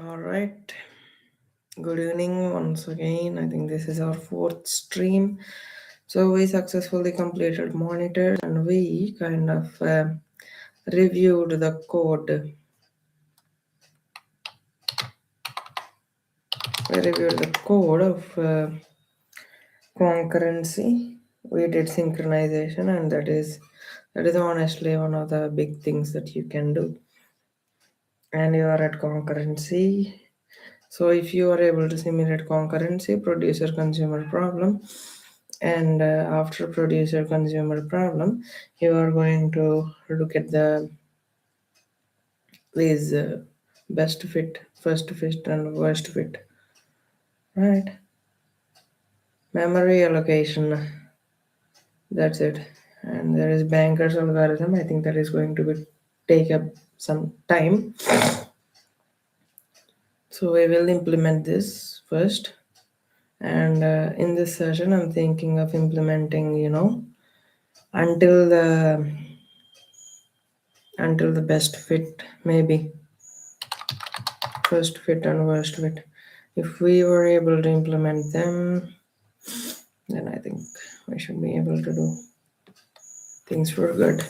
All right. Good evening once again. I think this is our fourth stream. So we successfully completed monitors and we kind of reviewed the code. We reviewed the code of concurrency. We did synchronization, and that is honestly one of the big things that you can do. And you are at concurrency. So if you are able to simulate concurrency, producer consumer problem, and after producer consumer problem, you are going to look at these best fit, first fit, and worst fit, right? Memory allocation. That's it. And there is Banker's algorithm. I think that is going to take up some time. So we will implement this first. And in this session, I'm thinking of implementing, until the best fit, maybe first fit and worst fit. If we were able to implement them, then I think we should be able to do things for good.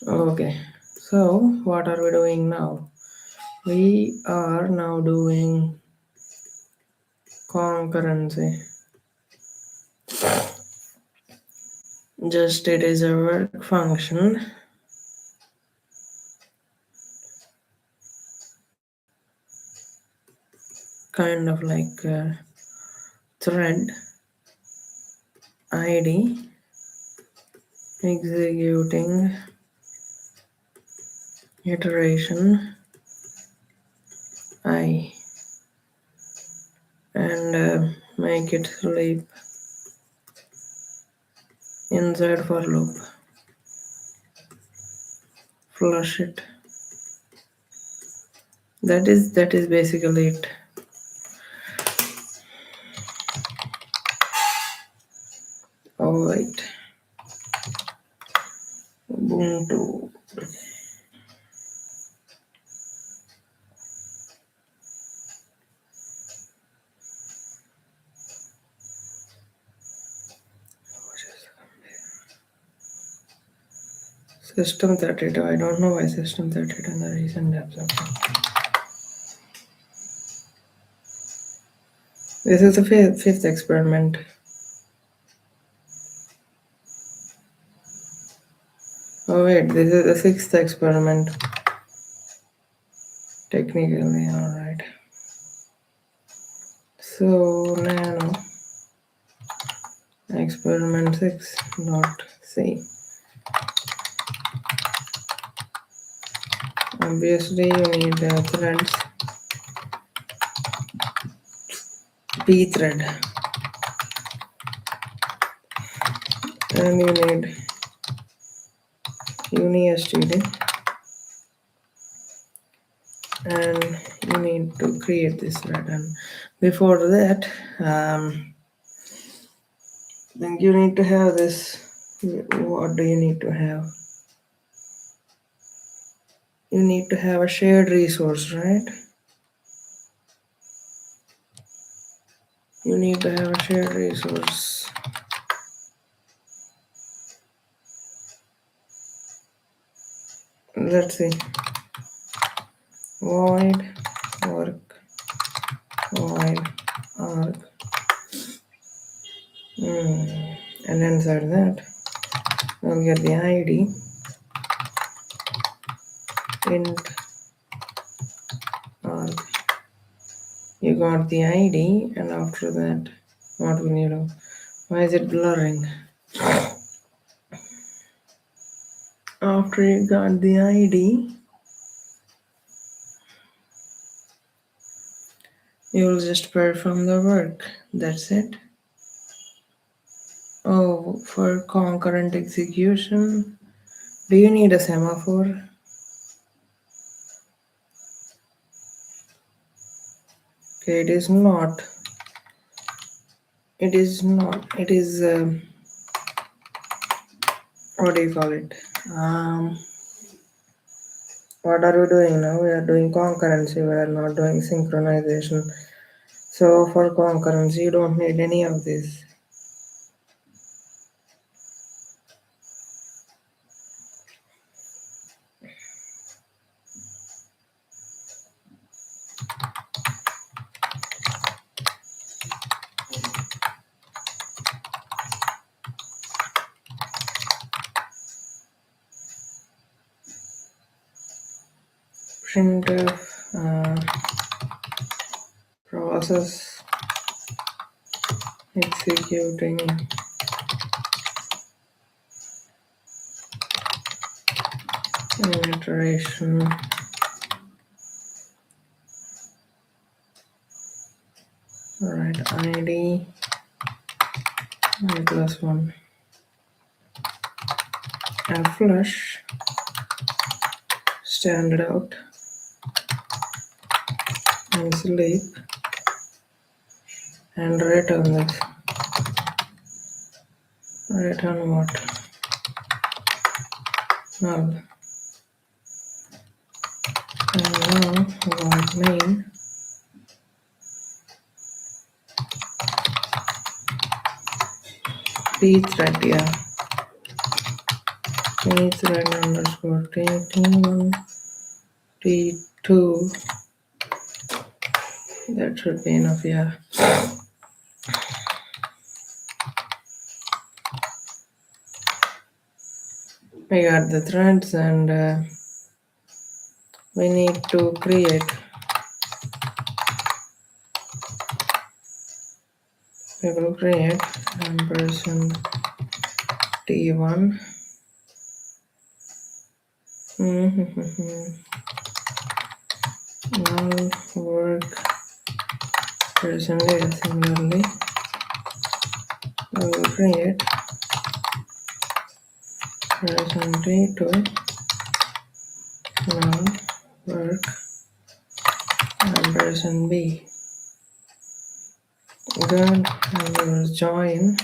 Okay, so what are we doing now? We are now doing concurrency. Just it is a work function. Kind of like a thread ID executing iteration I and make it sleep inside for loop. Flush it. That is basically it. Alright. Ubuntu. System 32. I don't know why system 32 in the recent apps. This is the fifth experiment. Oh wait, this is the sixth experiment. Technically, alright. So nano experiment 6.c. Obviously you need threads, pthread, and you need UniSTD, and you need to create this thread. And before that, then you need to have this. What do you need to have? You need to have a shared resource, right? You need to have a shared resource. Let's see. Void work void arg. And inside that, we'll get the ID int arg. You got the ID, and after that, what we need to. Why is it blurring? After you got the ID, you'll just perform the work. That's it. Oh, for concurrent execution, do you need a semaphore? Okay, it is not. It is not. It is, what do you call it? What are we doing now? We are doing concurrency, we are not doing synchronization. So for concurrency, you don't need any of this. Printf process executing iteration. Right, id I plus 1. And flush standard out and sleep and return this. Return what? Null. And now void main pthread, yeah. Pthread underscore t1 t2. That should be enough, yeah. We got the threads and we need to create. We will create ampersand t1 null work percentage. Similarly we will create percent t2 null work ampersand b. Good, and we will join.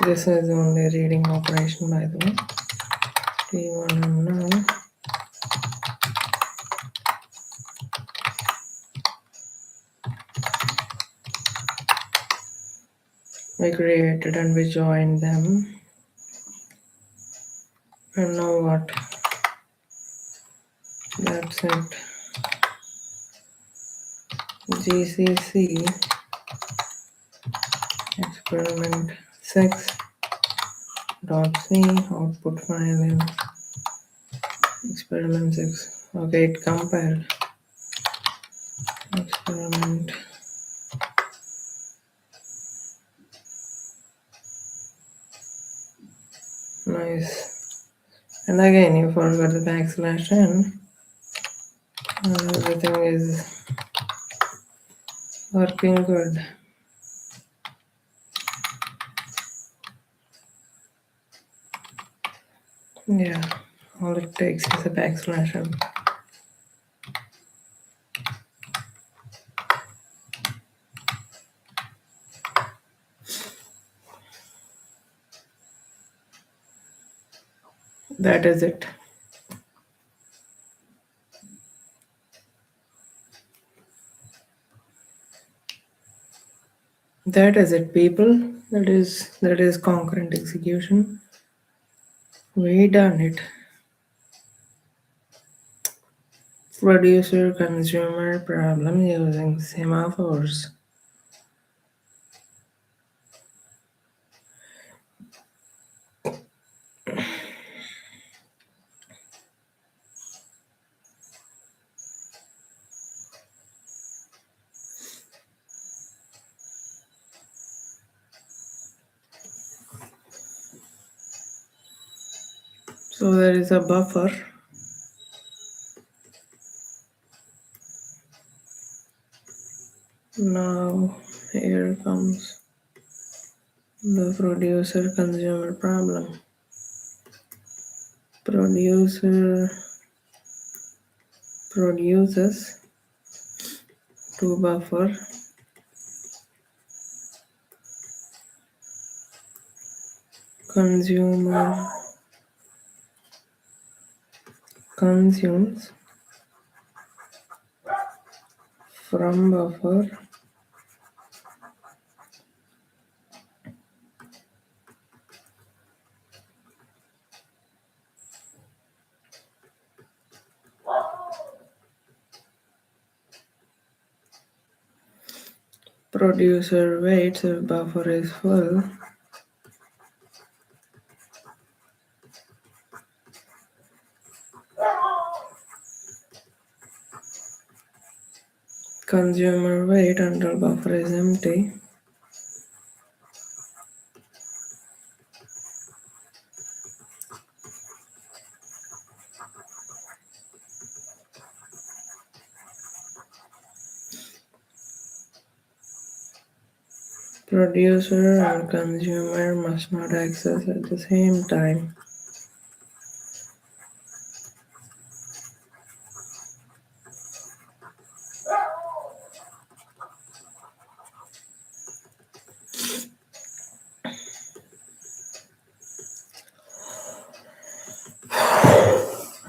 This is only reading operation, by the way. t1 and null we created and we joined them. And now what? That's it. GCC experiment 6 dot c output file in experiment 6. Okay, it compiled. Experiment. Nice. And again, you forgot the backslash n. Everything is working good. Yeah, all it takes is a backslash n. That is it. That is it, people. That is concurrent execution. We done it. Producer consumer problem using semaphores. So there is a buffer. Now here comes the producer consumer problem. Producer produces to buffer consumer consumes from buffer producer waits if buffer is full. Consumer wait until buffer is empty. Producer and consumer must not access at the same time.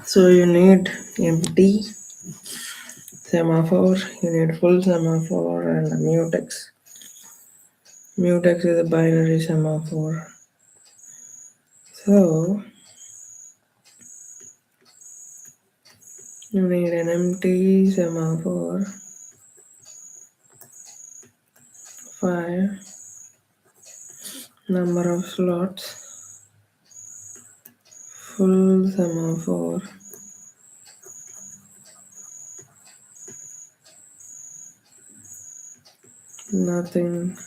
So you need empty semaphore, you need full semaphore and a mutex. Mutex is a binary semaphore. So you need an empty semaphore, 5 number of slots, full semaphore, nothing,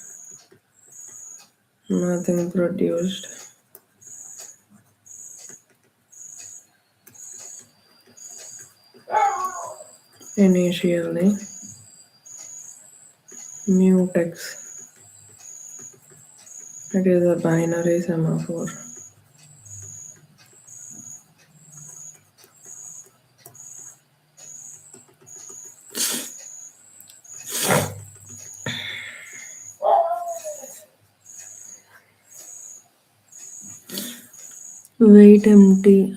nothing produced. Initially, mutex, it is a binary semaphore. Wait empty.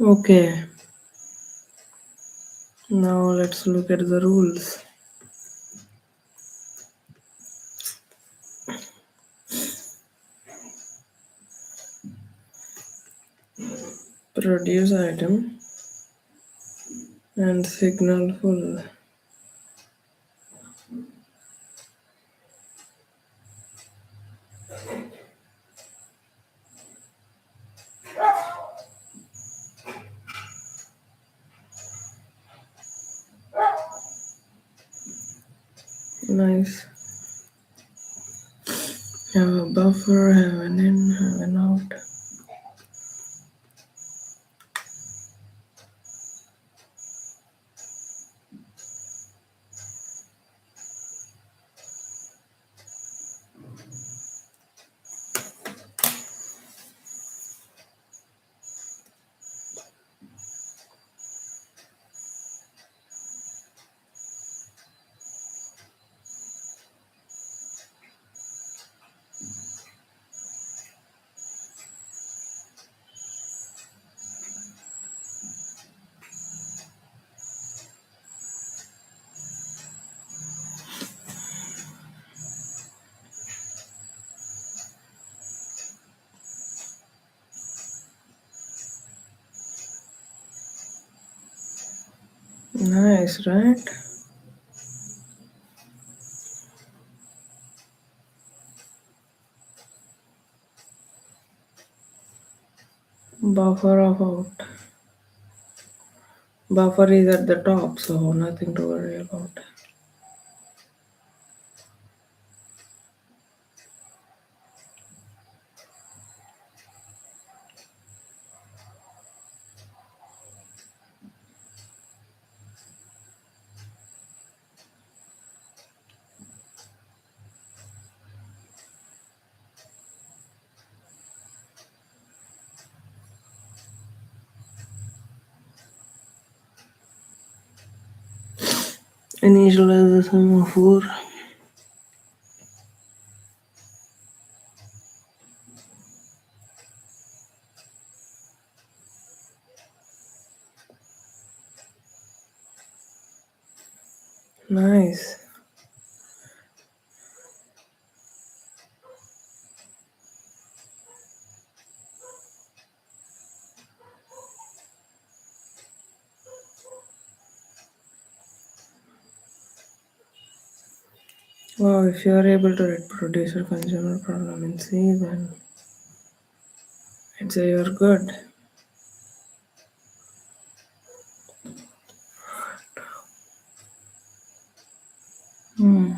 Okay, now let's look at the rules. Produce item and signal full. Nice. Have a buffer, have an in, have an out. Nice, right? Buffer of out. Buffer is at the top, so nothing to worry about. Initialize the semaphore. Nice. Wow, if you are able to read producer consumer problem in C, then I'd say you're good. Hmm.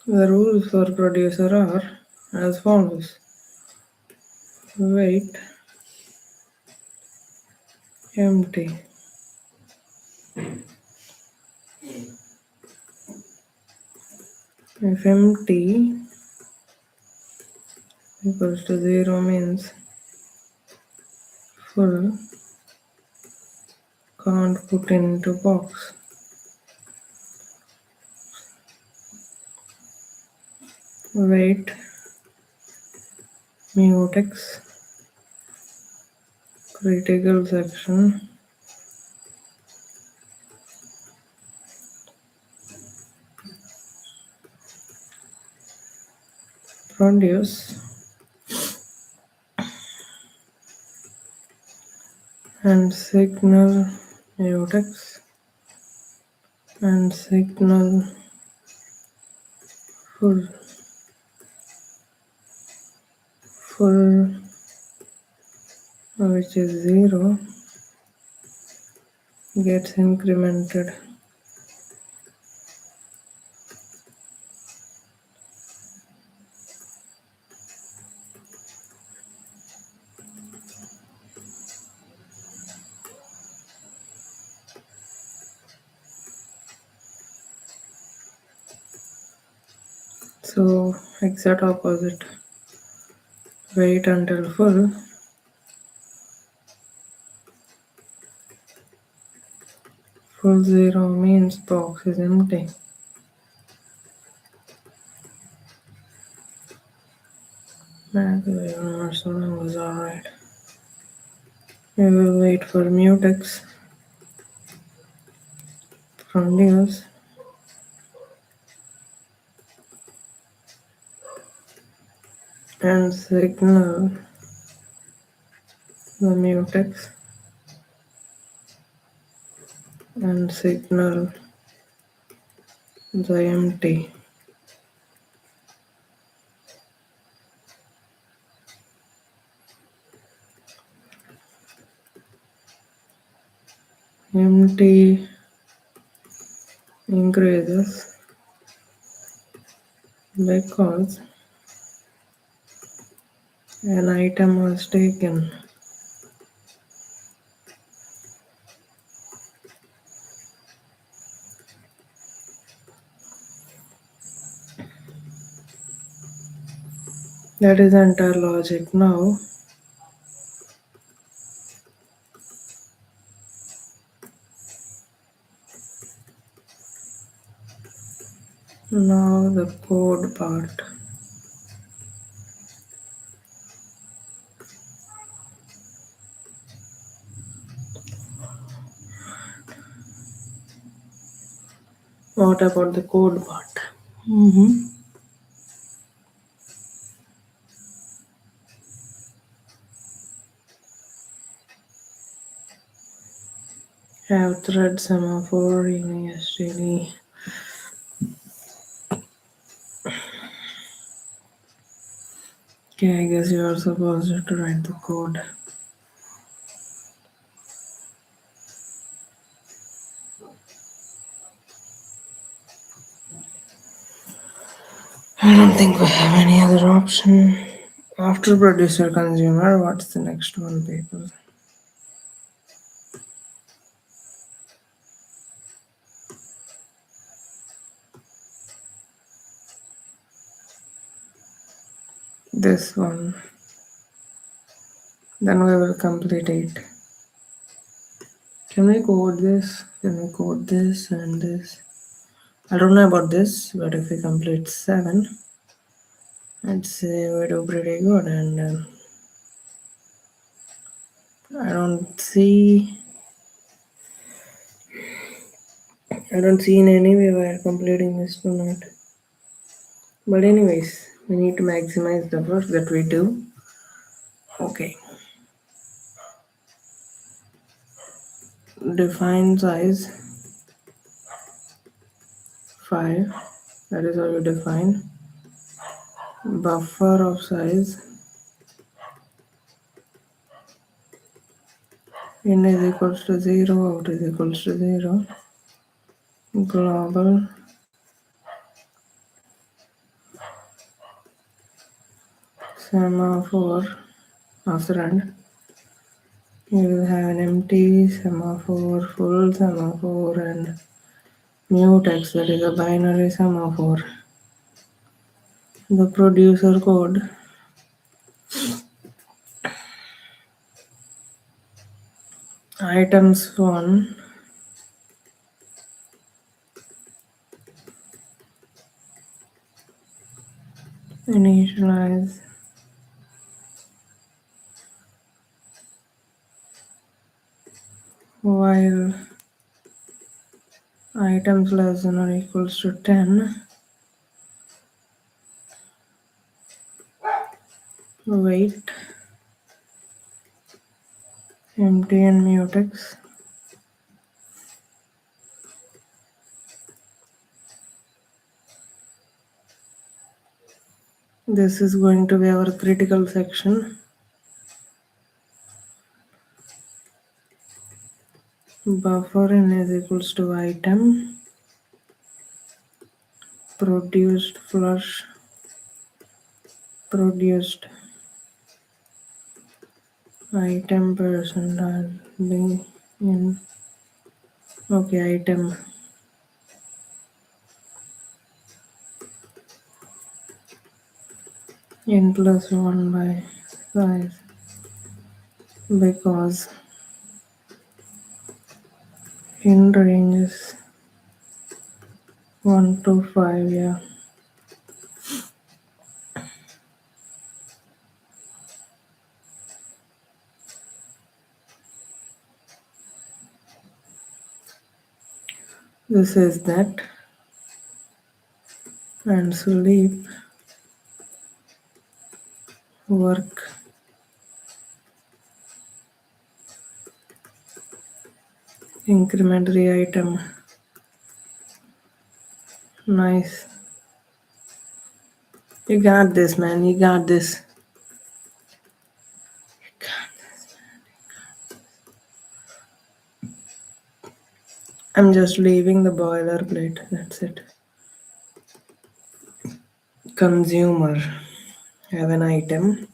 The rules for producer are as follows. Wait empty. If empty equals to 0 means full, can't put into box. Wait mutex critical section produce and signal mutex and signal full full which is 0 gets incremented. So exact opposite. Wait until full 0 means box is empty. Marcel was alright. We will wait for mutex produce and signal the mutex and signal the empty. Empty increases because an item was taken. That is the entire logic. Now the code part. What about the code part? Have thread semaphore in std. Okay, I guess you are supposed to write the code. I don't think we have any other option. After producer consumer, what's the next one, people? this one, then we will complete it. Can we code this? Can we code this and this? I don't know about this, but if we complete 7, I'd say we do pretty good. And I don't see, I don't see in any way we are completing this tonight. But anyways, we need to maximize the work that we do. Okay, define size 5. That is how you define. Buffer of size in is equals to 0, out is equals to 0. Global semaphore of rand. You will have an empty semaphore, full semaphore, and mutex, that is a binary semaphore. The producer code items 1 initialize while items less than or equals to 10, wait empty and mutex. This is going to be our critical section. Buffer n is equals to item produced flush produced item percentile be in okay item n plus 1 by size because in ranges 1 to 5. Yeah, this is that. And sleep work increment item. Nice, you got this, man, you got this. I'm just leaving the boilerplate, that's it. Consumer have an item.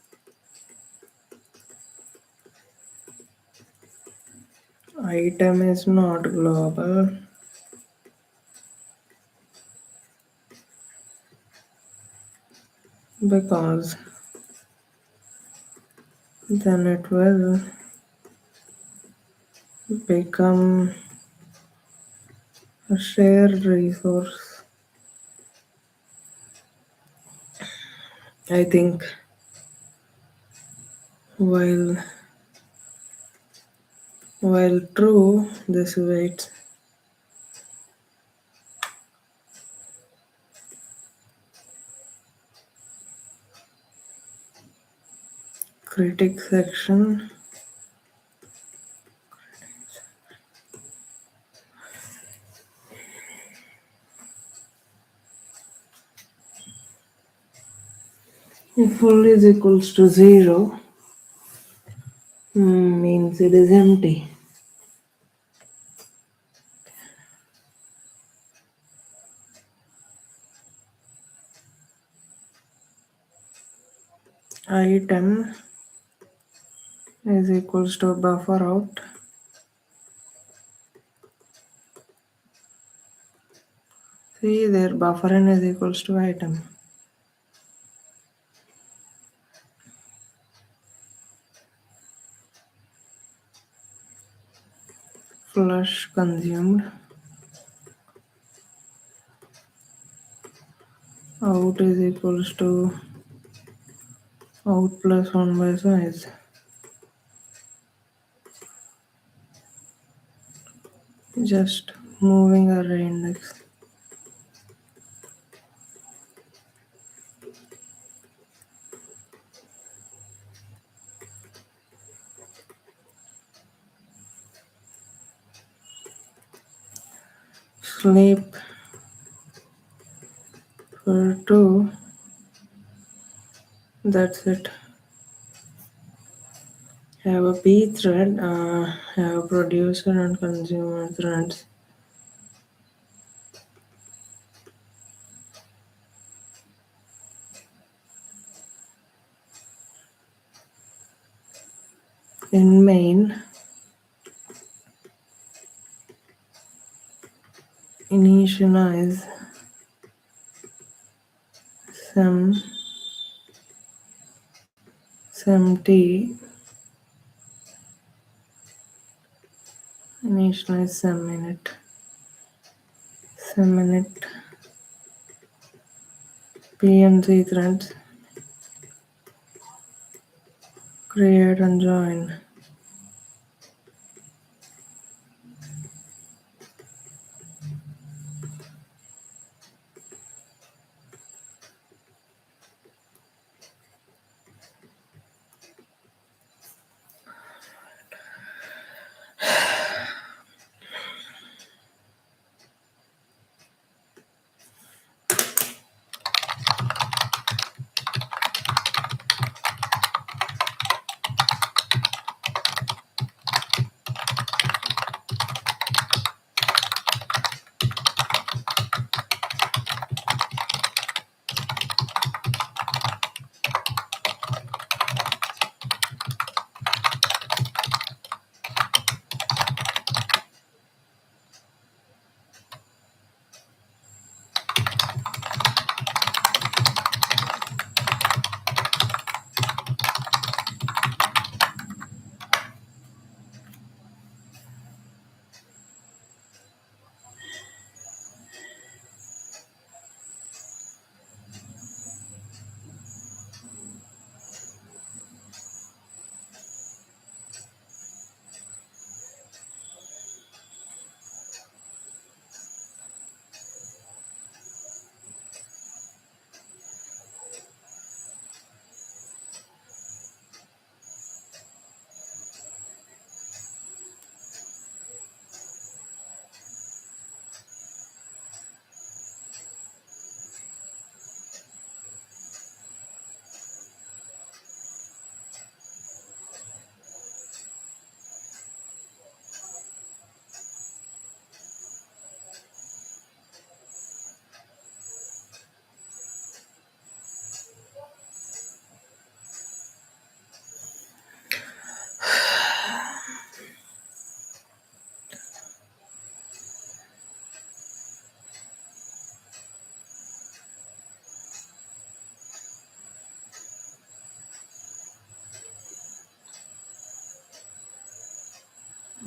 Item is not global because then it will become a shared resource. I think while true, this waits. Critic section. If full is equals to 0, means it is empty. Item is equals to buffer out. See there, buffer n is equals to item. flush consumed. Out is equals to out plus 1 by size. Just moving array index. Sleep for 2. That's it. Have a p thread, have producer and consumer threads. In main, initialize sem t, initialize sem init p and c threads, create and join.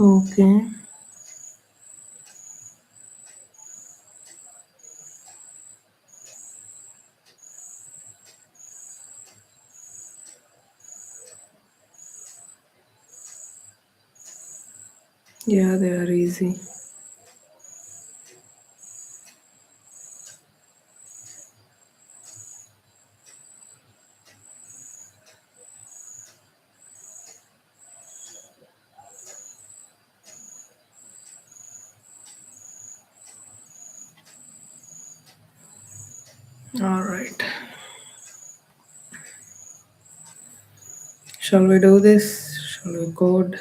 Okay. Yeah, they are easy. All right. Shall we do this? Shall we code?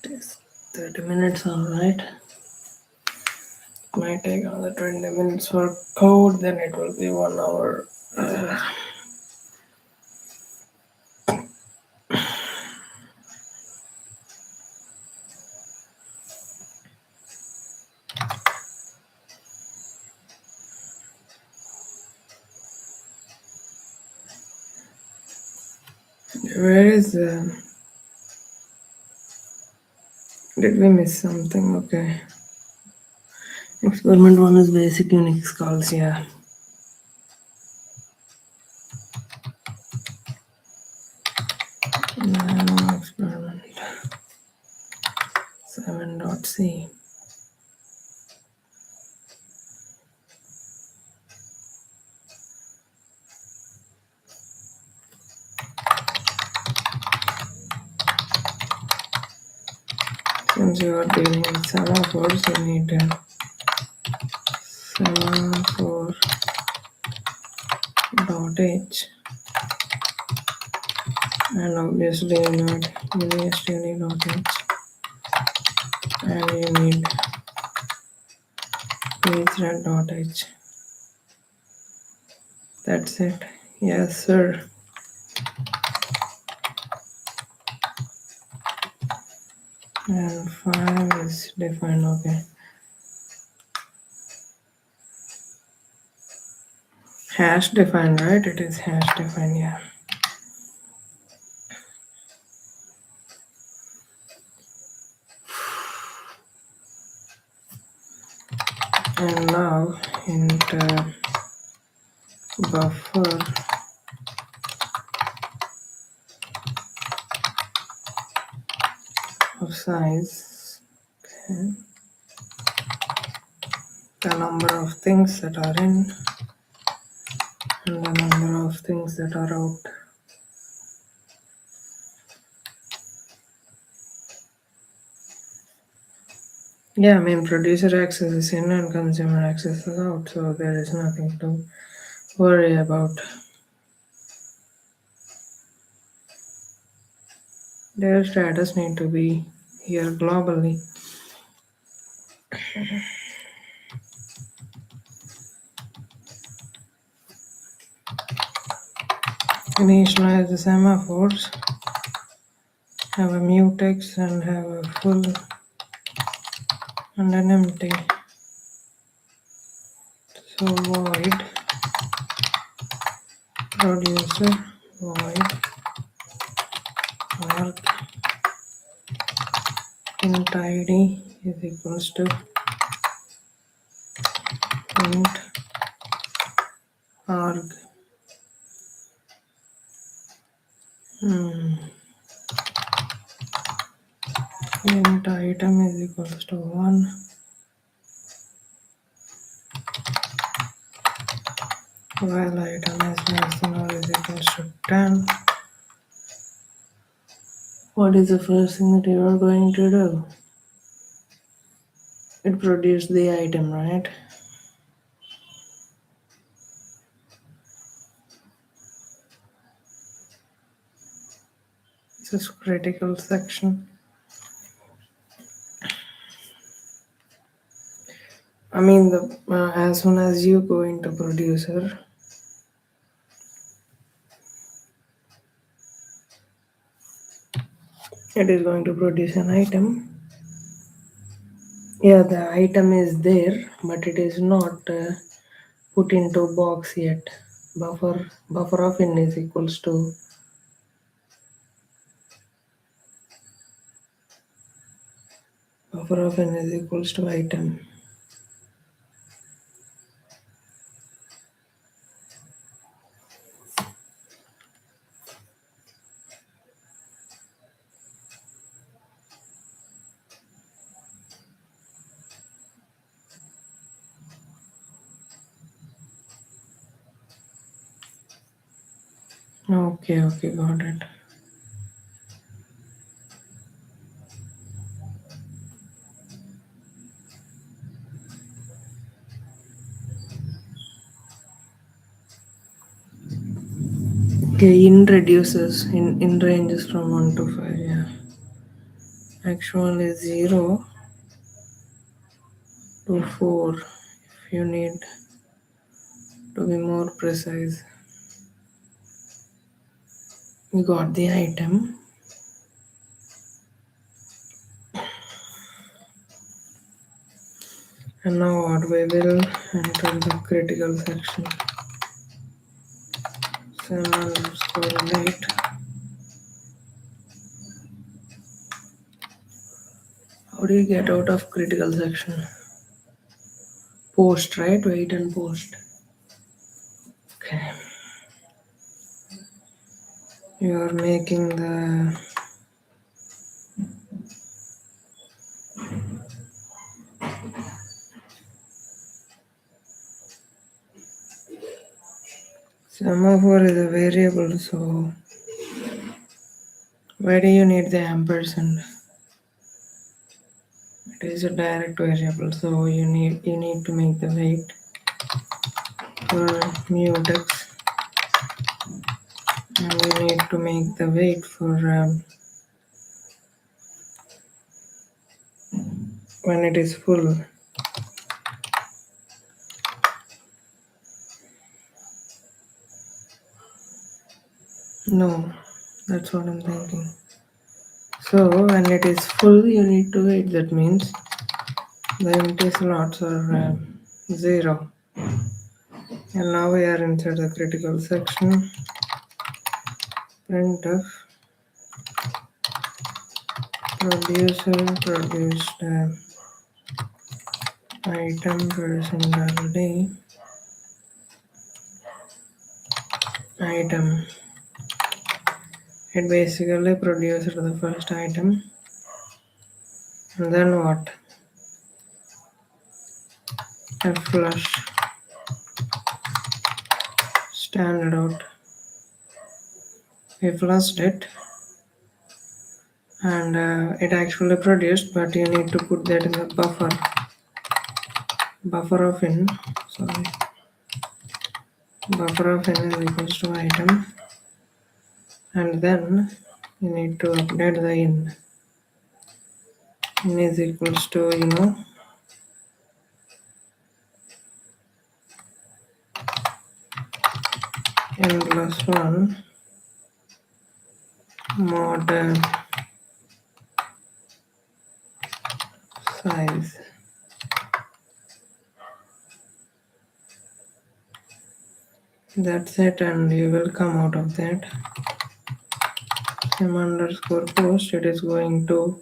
It is 30 minutes, all right. Might take another 20 minutes for code, then it will be 1 hour. Where is Did we miss something? Okay. Experiment 1 is basic Unix calls, yeah. Nano experiment 7.c. Since you are dealing with semaphores, you need a semaphore dot h, and obviously you need unistd dot h, and you need pthread dot h. That's it. Yes, sir. And 5 is defined. Okay. Hash defined, right? It is hash defined, yeah. And now int buffer of size, okay, the number of things that are in and the number of things that are out. Yeah, I mean producer access is in and consumer access is out, so there is nothing to worry about. Their status need to be here globally. Initialize the semaphores, have a mutex and have a full and an empty. So void producer void arg int id is equals to int arg int item is equals to 1, while item is less than or is equals to 10. What is the first thing that you are going to do? It produced the item, right? This is critical section. I mean, as soon as you go into producer, it is going to produce an item. Yeah, the item is there, but it is not put into box yet. Buffer of in is equals to item. Okay, got it. Okay, in ranges from 1 to 5, yeah. Actually 0 to 4 if you need to be more precise. We got the item. And now what, we will enter the critical section. Sem_late do you get out of critical section? Post, right? Wait and post. Okay. You are making the semaphore is a variable, so why do you need the ampersand? It is a direct variable, so you need to make the weight for mutex, and you need to make the weight for when it is full. No, that's what I'm thinking. So when it is full, you need to wait. That means the empty slots are 0. And now we are inside the critical section. Printf producer produced item %d item. It basically produced the first item. And then what? A flush standard out. We flushed it, and it actually produced, but you need to put that in the buffer of in. Sorry, buffer of n is equals to item, and then you need to update the in. In is equals to n plus 1 mod size. That's it, and you will come out of that. Sem underscore post, it is going to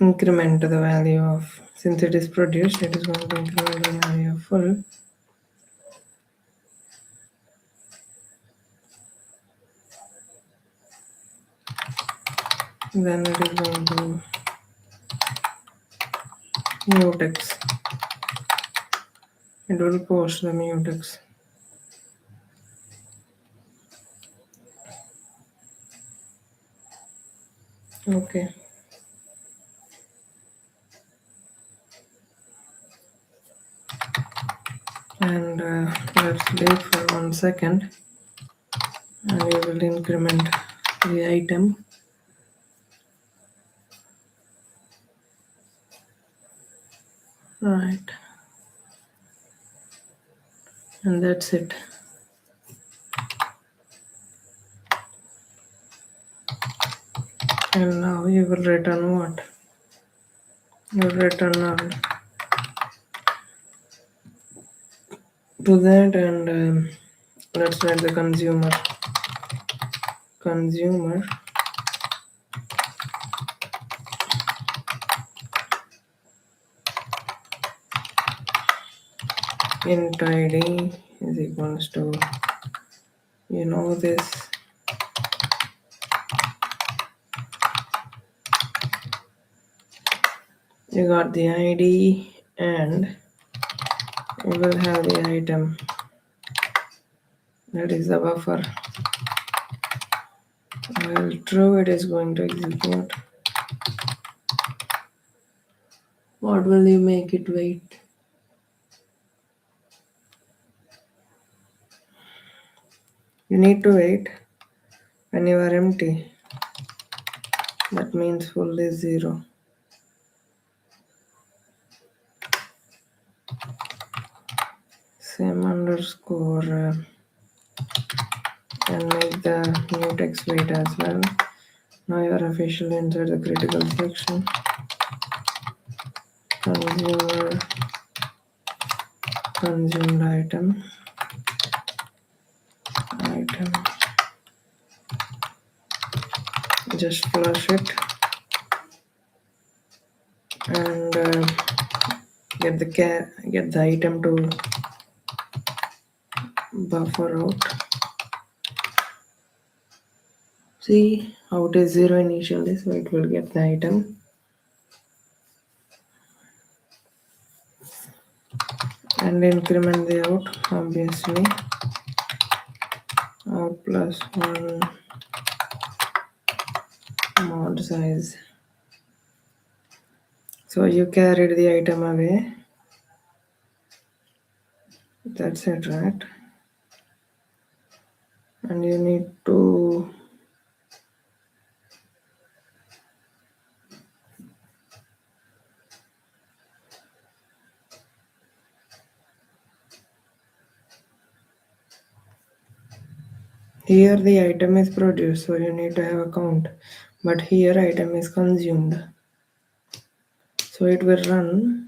increment the value of, since it is produced, it is going to increment the value of full. Then it is going to mutex. It will post the mutex. Okay. And let's wait for 1 second, and we will increment the item. Right. And that's it. And now you will return what? You will return null to that, and let's write the consumer int id is equals to this. You got the ID, and you will have the item. That is the buffer. While true, it is going to execute. What will you make it wait? You need to wait when you are empty. That means full is 0. Sem underscore and make the mutex wait as well. Now you are officially inside the critical section. Consumer consumed item. Just flush it. and get the item to buffer out. See how it is 0 initially, so it will get the item. And increment the out, obviously. Out plus 1 mod size. So you carried the item away. That's it, right? And you need to here the item is produced, so you need to have a count. But here item is consumed. So it will run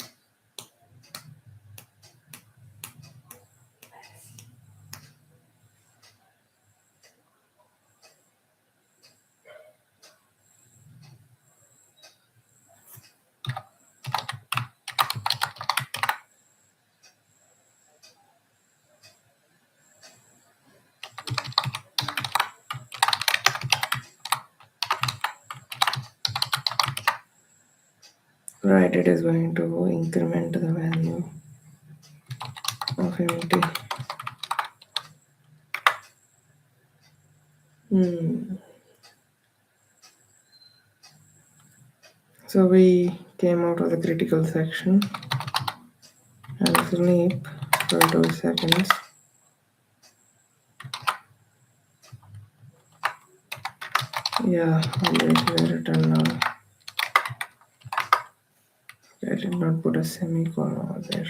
right. It is going to increment the value of empty. So we came out of the critical section and sleep for 2 seconds. Yeah, obviously return now. I did not put a semicolon over there.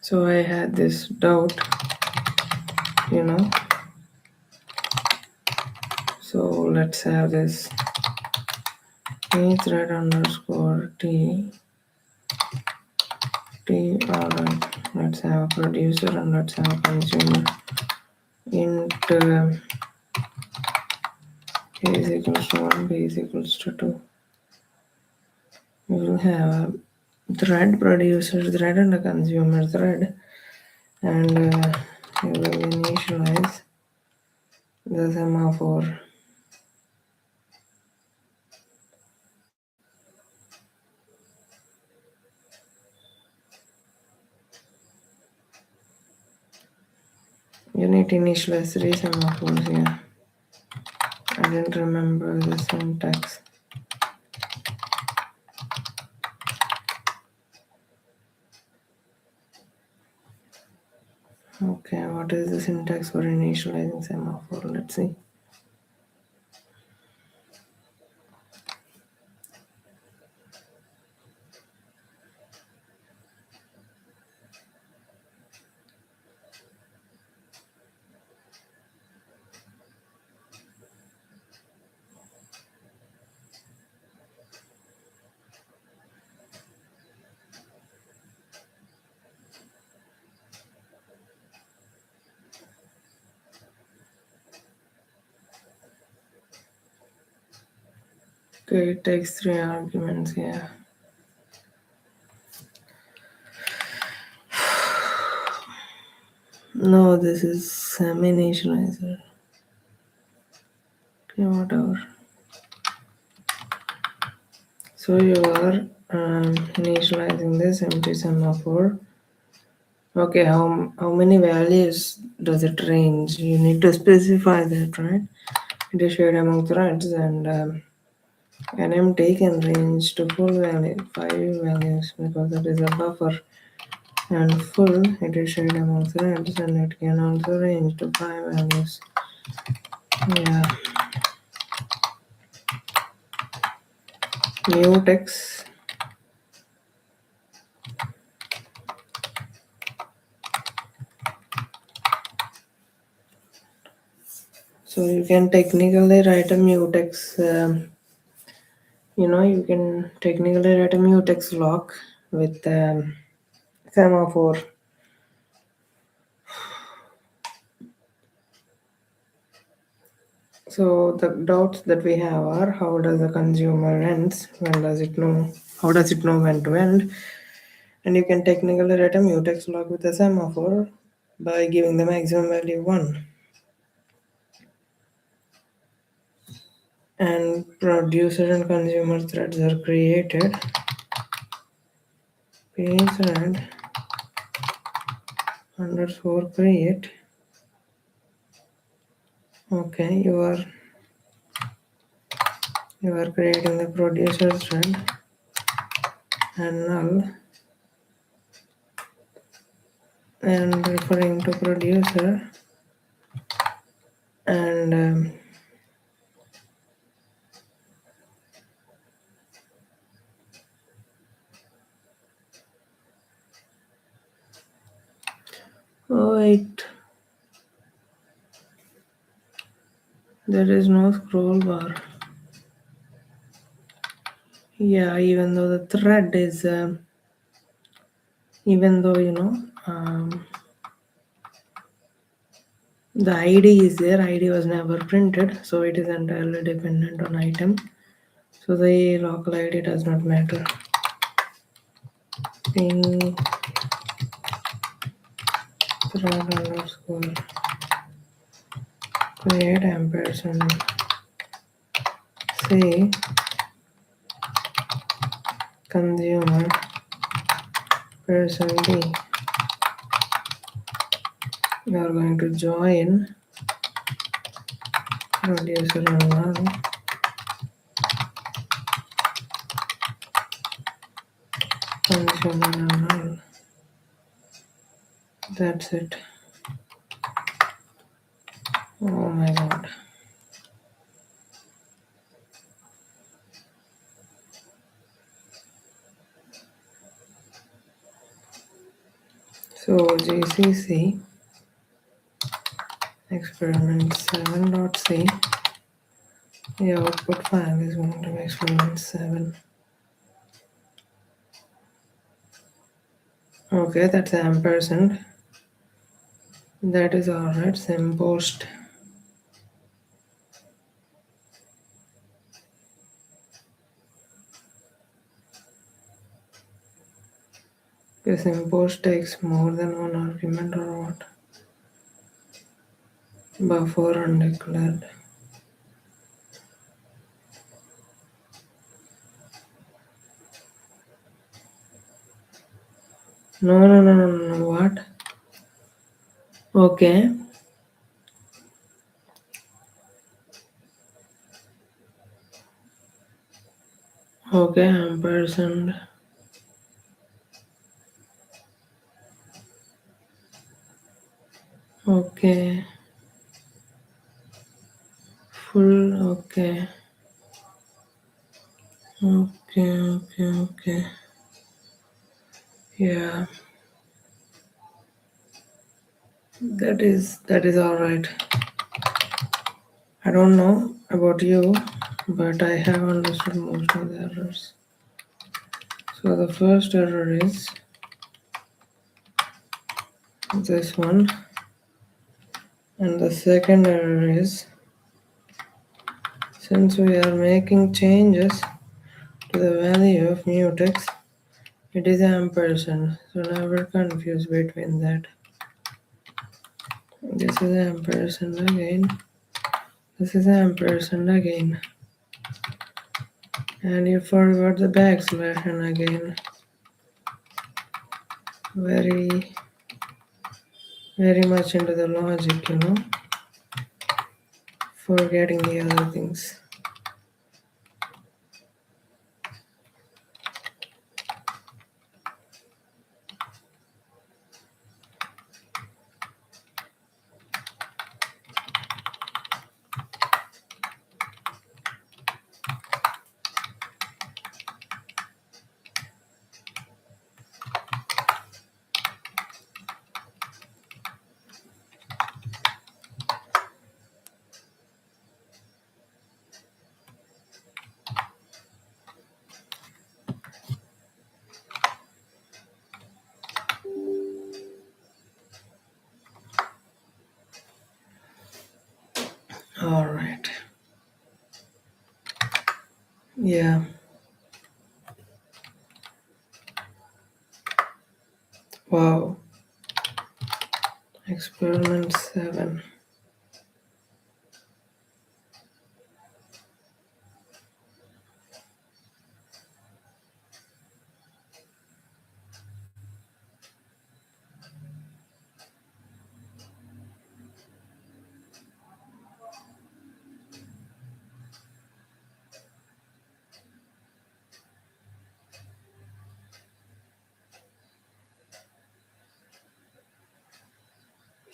So I had this doubt, you know. So let's have this thread underscore t. Alright, let's have a producer and let's have a consumer. Int a is equals to 1, b is equals to 2. We will have a thread producer thread and a consumer thread, and we will initialize the semaphore. You need to initialize 3 semaphores here. I didn't remember the syntax. Okay, what is the syntax for initializing semaphore? Let's see. Okay, it takes 3 arguments here. No, this is semi-initializer. Okay, whatever. So you are initializing this empty semaphore. Okay, how many values does it range? You need to specify that, right? It is shared among threads, and an empty can range to full value 5 values because it is a buffer, and full it is shared among threads, and it can also range to 5 values. Yeah. Mutex. So you can technically write a mutex. You can technically write a mutex lock with semaphore. So the doubts that we have are, how does the consumer ends? When does it know? How does it know when to end? And you can technically write a mutex log with a semaphore by giving the maximum value 1. And producer and consumer threads are created. Pthread underscore create. Okay, you are creating the producer thread and null and referring to producer and oh wait, there is no scroll bar. Yeah, even though the thread is even though the id is there, id was never printed, so it is entirely dependent on item, so the local id does not matter. Ping thread underscore create ampersand say consumer person d. You are going to join producer and null consumer and null. That's it. Oh my god. So gcc experiment 7.c, the output file is going to be experiment 7. Okay, that's ampersand. That is alright. Sympost. Okay, sympost takes more than one argument or what? Buffer undeclared. No. What? Okay. Okay, ampersand. Okay. Full. Okay. Okay. Yeah. That is alright. I don't know about you, but I have understood most of the errors. So the first error is this one, and the second error is, since we are making changes to the value of mutex, it is ampersand, so never confuse between that. This is ampersand again, this is ampersand again, and you forgot the backslash and again. Very much into the logic, forgetting the other things. Yeah. Wow. Experiment 7.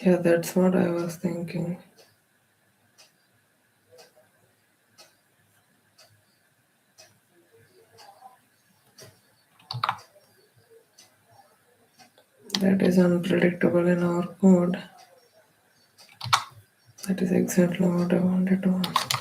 Yeah, that's what I was thinking. That is unpredictable in our code. That is exactly what I wanted to ask.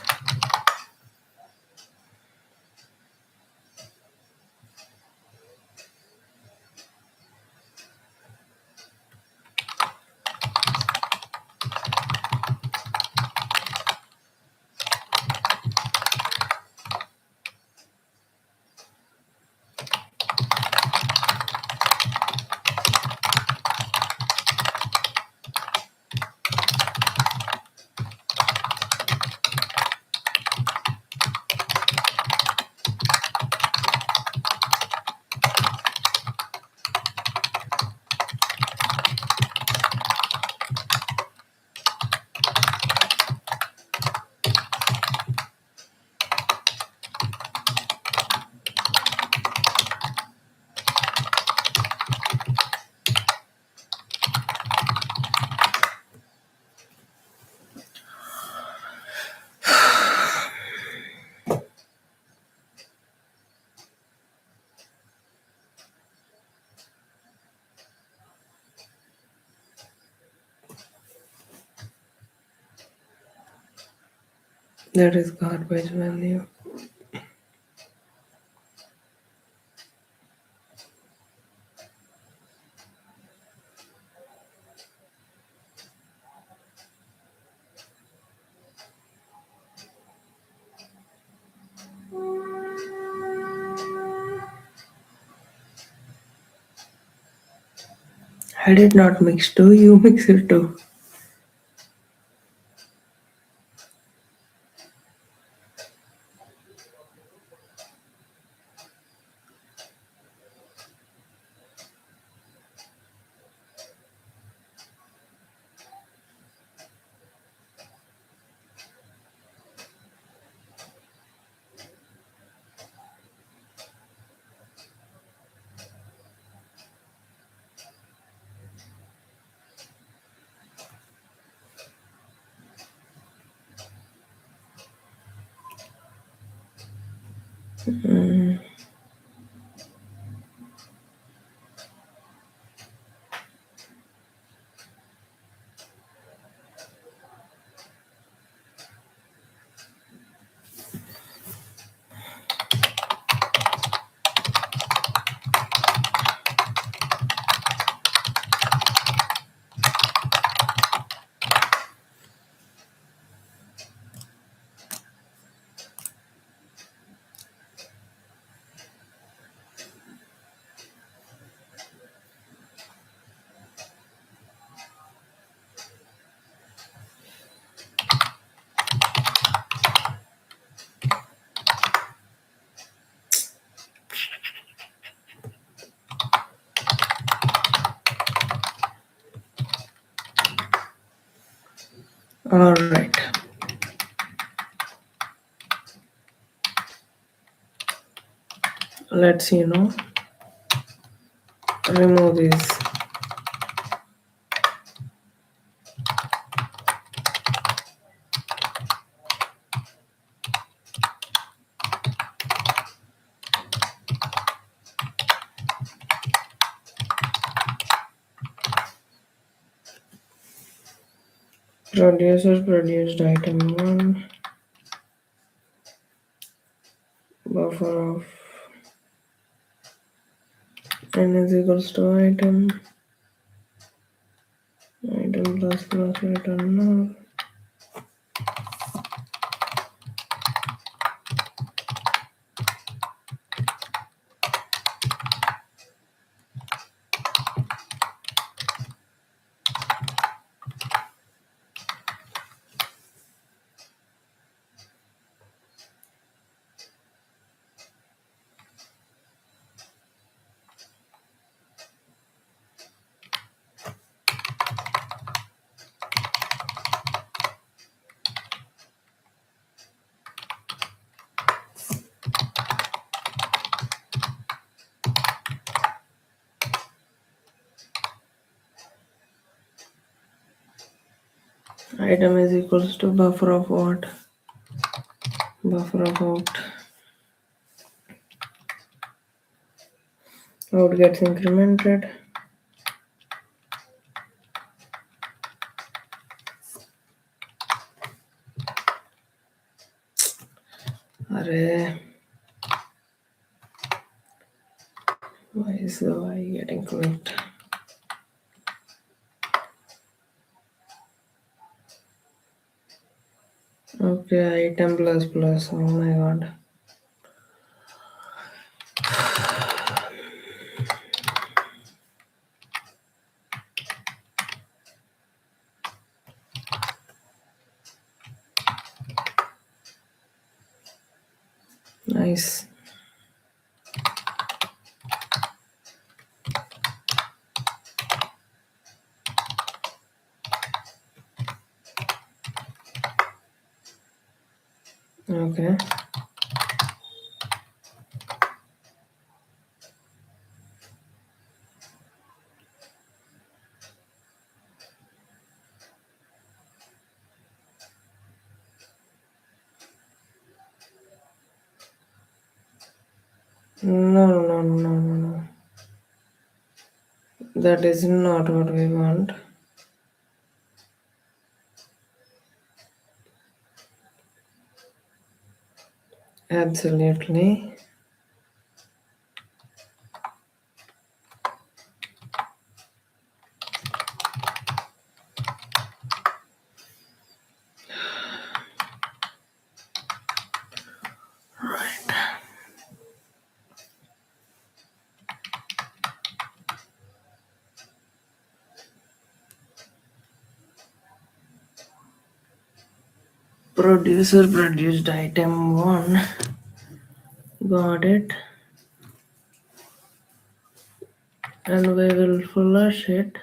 That is garbage value. I did not mix too, you mix it too. Alright. Let's, remove these. Producer produced item 1. Buffer of n is equals to item plus return null. Item is equals to buffer of what? Buffer of out gets incremented. Array. Why is the y getting clicked? Okay, item plus plus. Oh my god. Nice. Okay. No, no, no, no, no, no. That is not what we want. Absolutely. Producer produced item 1. Got it. And we will flush it.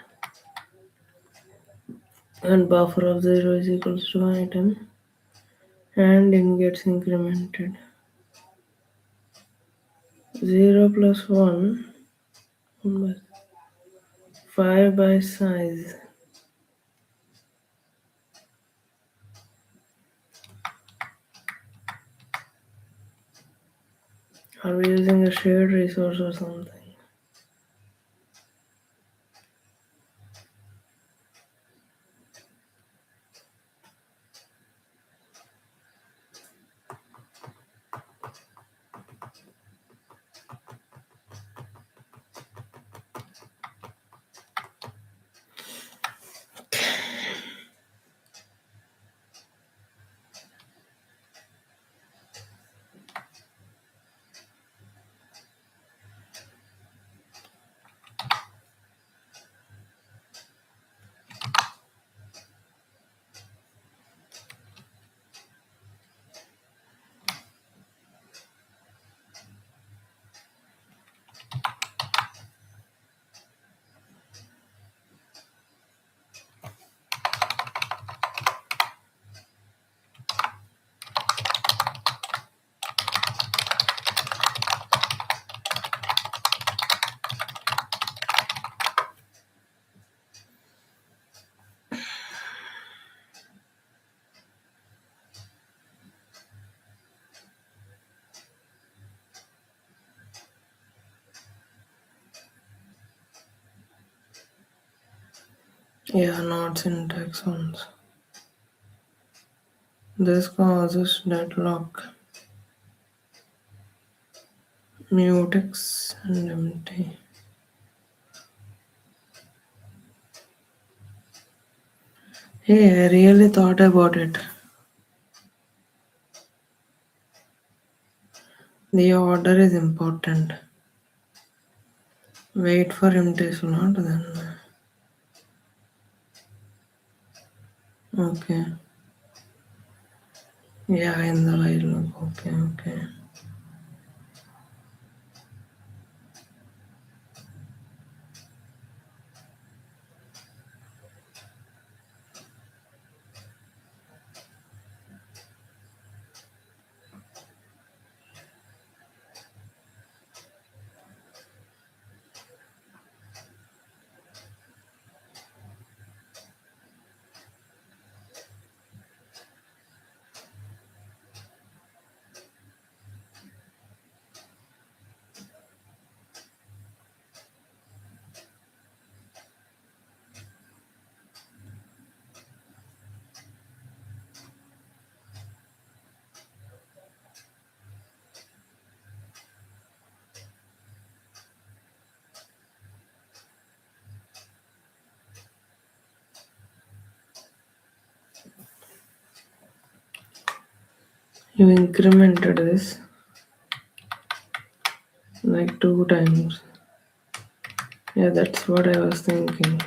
And buffer of 0 is equals to item. And in gets incremented. 0 plus 1. 5 by size. Are we using a shared resource or something? Yeah, not syntax ones. This causes deadlock. Mutex and empty. Hey, I really thought about it. The order is important. Wait for empty slot then. Okay. Yeah, in the while loop. Okay, okay. You incremented this like two times. Yeah, that's what I was thinking.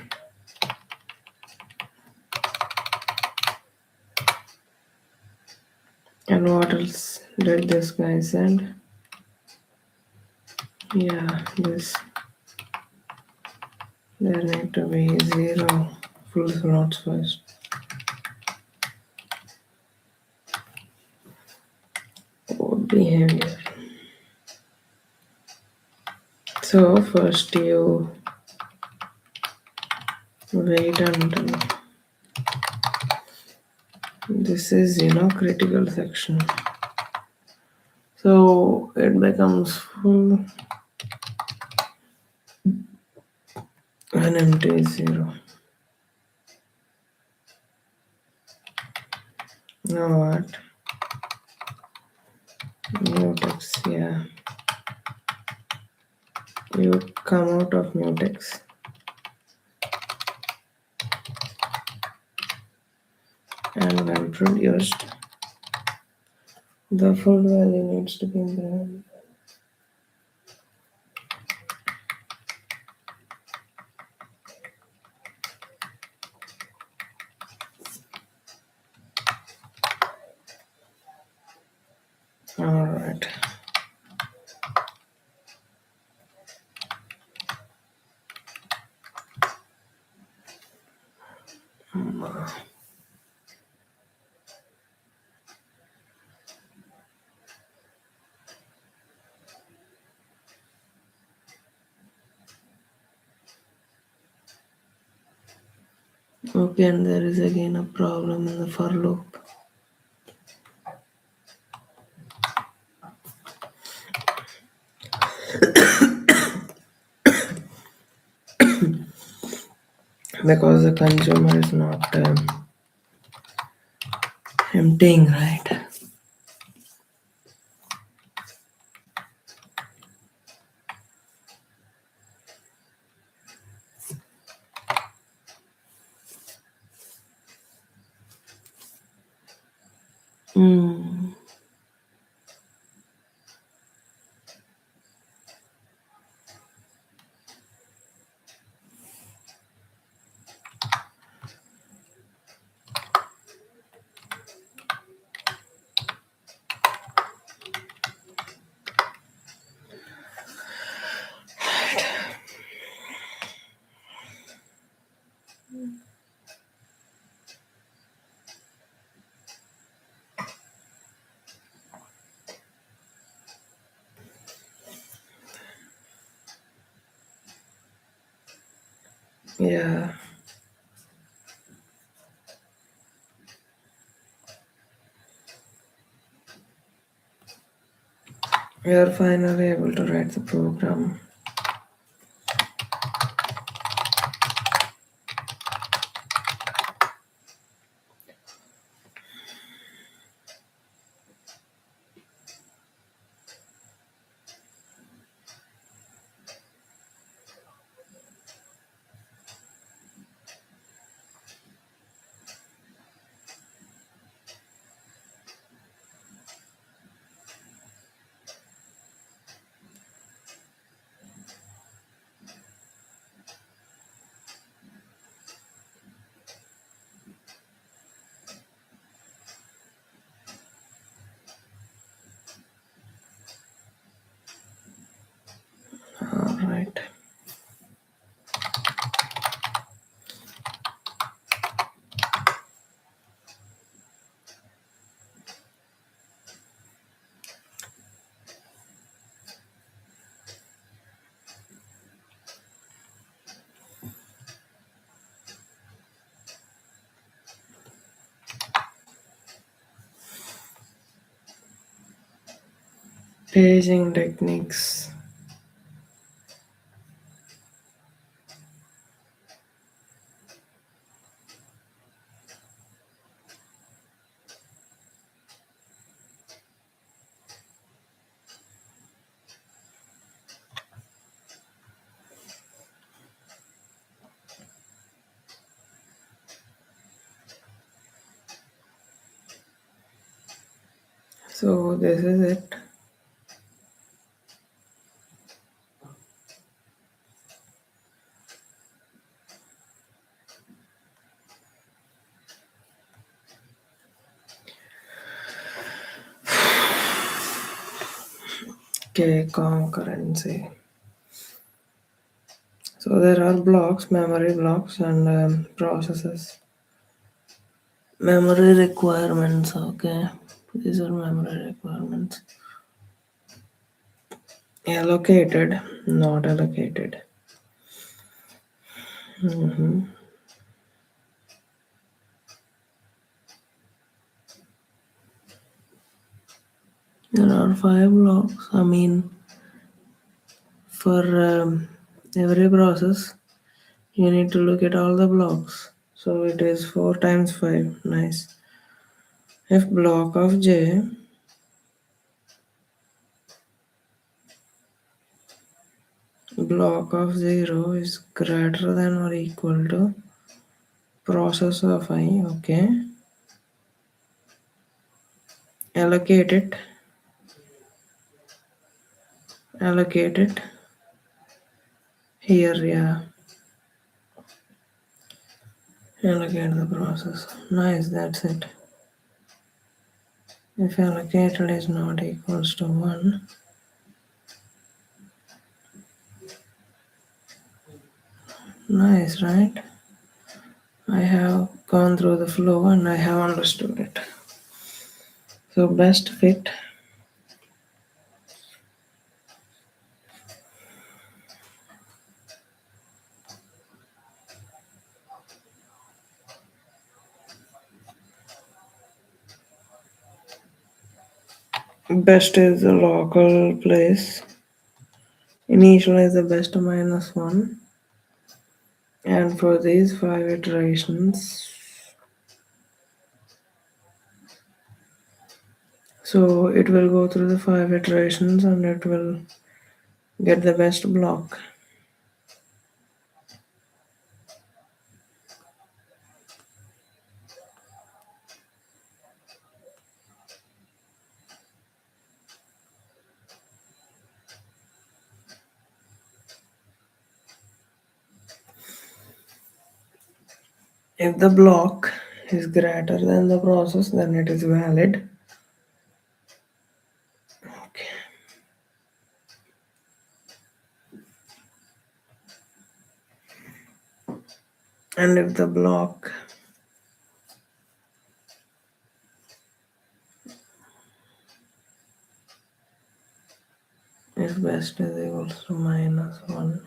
And what else did this guy send? Yeah, this there need to be zero full slots first. Code behavior. So first you wait until this is critical section. So it becomes full and empty is zero. Now what? Mutex, yeah. You come out of mutex. And when produced, the full value needs to be incremented. Alright. Okay, and there is again a problem in the for loop. Because the consumer is not emptying, right? Mm. Yeah, we are finally able to write the program. Alright. Paging techniques. So this is it. Okay, concurrency. So there are blocks, memory blocks, and processes. Memory requirements. Okay, these are memory requirements. Allocated, not allocated. Mhm. There are five blocks. I mean, for every process, you need to look at all the blocks. So it is 4 times 5. Nice. If block of j block of 0 is greater than or equal to process of I, okay, allocate it, allocate it here, yeah, allocate the process. Nice, that's it. If allocated is not equals to 1, nice, right? I have gone through the flow and I have understood it. So best fit, best is the local place. Initialize the best minus 1. And for these 5 iterations, so it will go through the 5 iterations and it will get the best block. If the block is greater than the process, then it is valid. Okay. And if the block is best is equals to minus 1,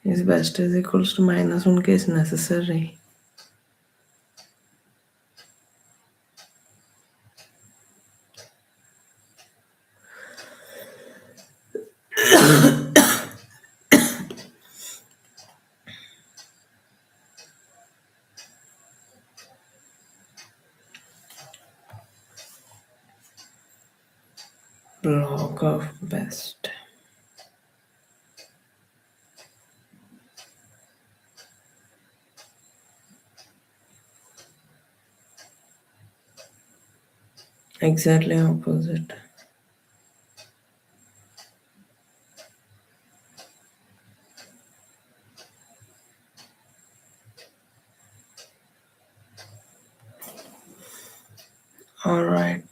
is best is equals to minus 1 case necessary. Block of best. Exactly opposite. Alright.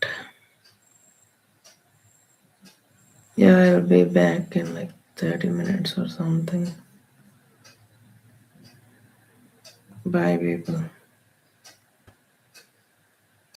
Yeah, I'll be back in like 30 minutes or something. Bye, people.